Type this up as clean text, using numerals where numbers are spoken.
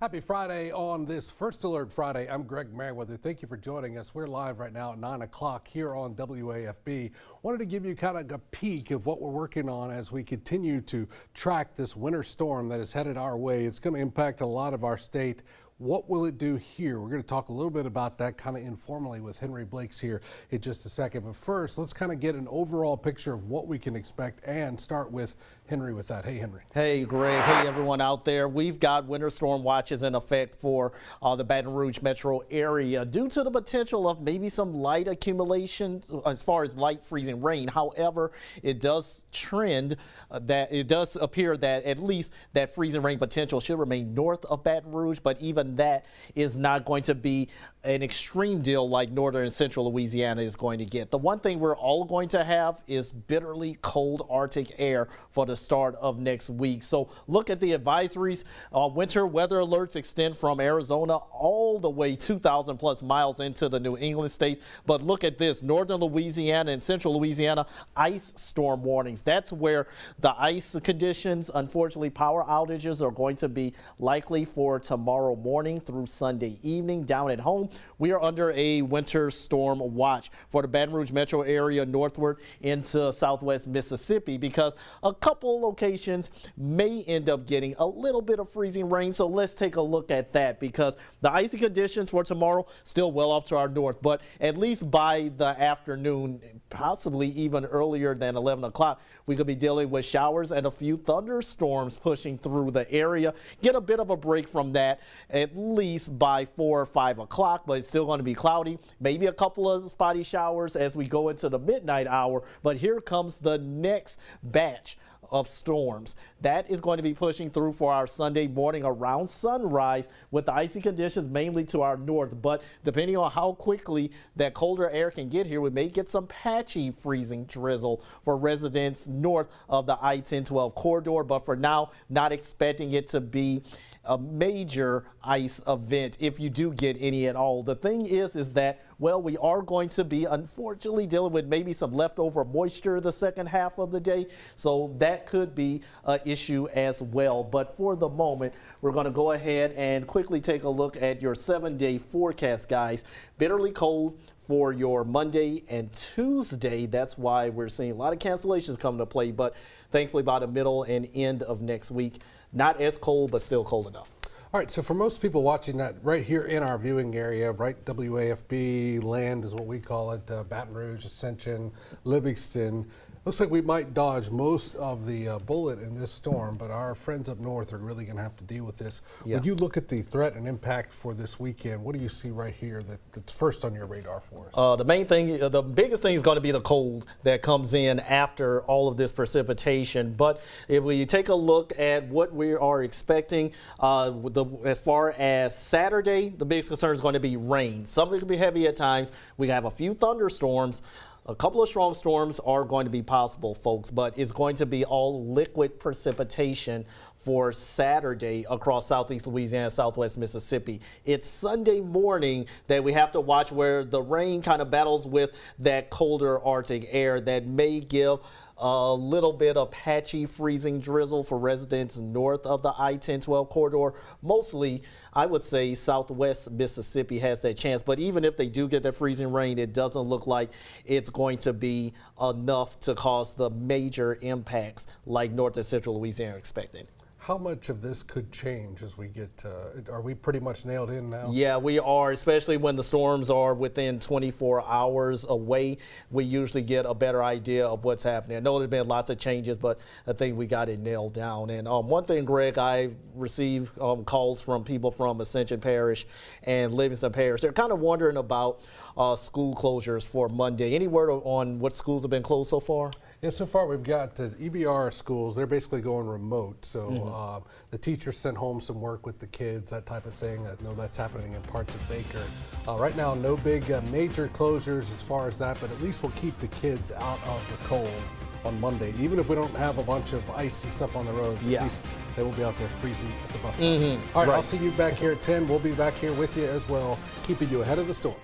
Happy Friday on this First Alert Friday. I'm Greg Merriweather. Thank you for joining us. We're live right now at 9 o'clock here on WAFB. Wanted to give you kind of a peek of what we're working on as we continue to track this winter storm that is headed our way. It's going to impact a lot of our state. What will it do here? We're going to talk a little bit about that kind of informally with Henry Blakes here in just a second. But first, let's kind of get an overall picture of what we can expect and start with Henry with that. Hey, Henry. Hey, Greg. Hey, everyone out there. We've got winter storm watches in effect for the Baton Rouge metro area due to the potential of maybe some light accumulation as far as light freezing rain. However, it does trend that it does appear that at least that freezing rain potential should remain north of Baton Rouge, but even that is not going to be an extreme deal like northern and central Louisiana is going to get. The one thing we're all going to have is bitterly cold Arctic air for the start of next week. So look at the advisories. Winter weather alerts extend from Arizona all the way 2,000 plus miles into the New England states. But look at this, northern Louisiana and central Louisiana, ice storm warnings. That's where the ice conditions, unfortunately, power outages are going to be likely for tomorrow morning through Sunday evening. Down at home, we are under a winter storm watch for the Baton Rouge metro area northward into southwest Mississippi because a couple locations may end up getting a little bit of freezing rain. So let's take a look at that because the icy conditions for tomorrow still well off to our north, but at least by the afternoon, possibly even earlier than 11 o'clock, we could be dealing with showers and a few thunderstorms pushing through the area. Get a bit of a break from that at least by 4 or 5 o'clock, but it's still going to be cloudy. Maybe a couple of spotty showers as we go into the midnight hour, but here comes the next batch of storms. That is going to be pushing through for our Sunday morning around sunrise with the icy conditions mainly to our north. But depending on how quickly that colder air can get here, we may get some patchy freezing drizzle for residents north of the I-10-12 corridor. But for now, not expecting it to be a major ice event if you do get any at all. The thing is that, well, we are going to be unfortunately dealing with maybe some leftover moisture the second half of the day. So that could be an issue as well. But for the moment, we're going to go ahead and quickly take a look at your 7-day forecast, guys. Bitterly cold for your Monday and Tuesday. That's why we're seeing a lot of cancellations come to play. But thankfully, by the middle and end of next week, not as cold, but still cold enough. All right, so for most people watching that right here in our viewing area, right, WAFB land is what we call it, Baton Rouge, Ascension, Livingston. Looks like we might dodge most of the bullet in this storm, but our friends up north are really going to have to deal with this. Yeah. When you look at the threat and impact for this weekend, what do you see right here that's first on your radar for us? The main thing, the biggest thing is going to be the cold that comes in after all of this precipitation. But if we take a look at what we are expecting, as far as Saturday, the biggest concern is going to be rain. Some of it could be heavy at times. We have a few thunderstorms. A couple of strong storms are going to be possible, folks, but it's going to be all liquid precipitation for Saturday across southeast Louisiana, southwest Mississippi. It's Sunday morning that we have to watch where the rain kind of battles with that colder Arctic air that may give a little bit of patchy freezing drizzle for residents north of the I-10-12 corridor. Mostly, I would say southwest Mississippi has that chance. But even if they do get that freezing rain, it doesn't look like it's going to be enough to cause the major impacts like north and central Louisiana are expecting. How much of this could change as we get, are we pretty much nailed in now? Yeah, we are, especially when the storms are within 24 hours away. We usually get a better idea of what's happening. I know there's been lots of changes, but I think we got it nailed down. And one thing, Greg, I received calls from people from Ascension Parish and Livingston Parish. They're kind of wondering about school closures for Monday. Any word on what schools have been closed so far? Yeah, so far we've got the EBR schools. They're basically going remote. So the teachers sent home some work with the kids, that type of thing. I know that's happening in parts of Baker. Right now, no big major closures as far as that, but at least we'll keep the kids out of the cold on Monday. Even if we don't have a bunch of ice and stuff on the roads, at least they will be out there freezing at the bus stop. All right, I'll see you back here at 10. We'll be back here with you as well, keeping you ahead of the storm.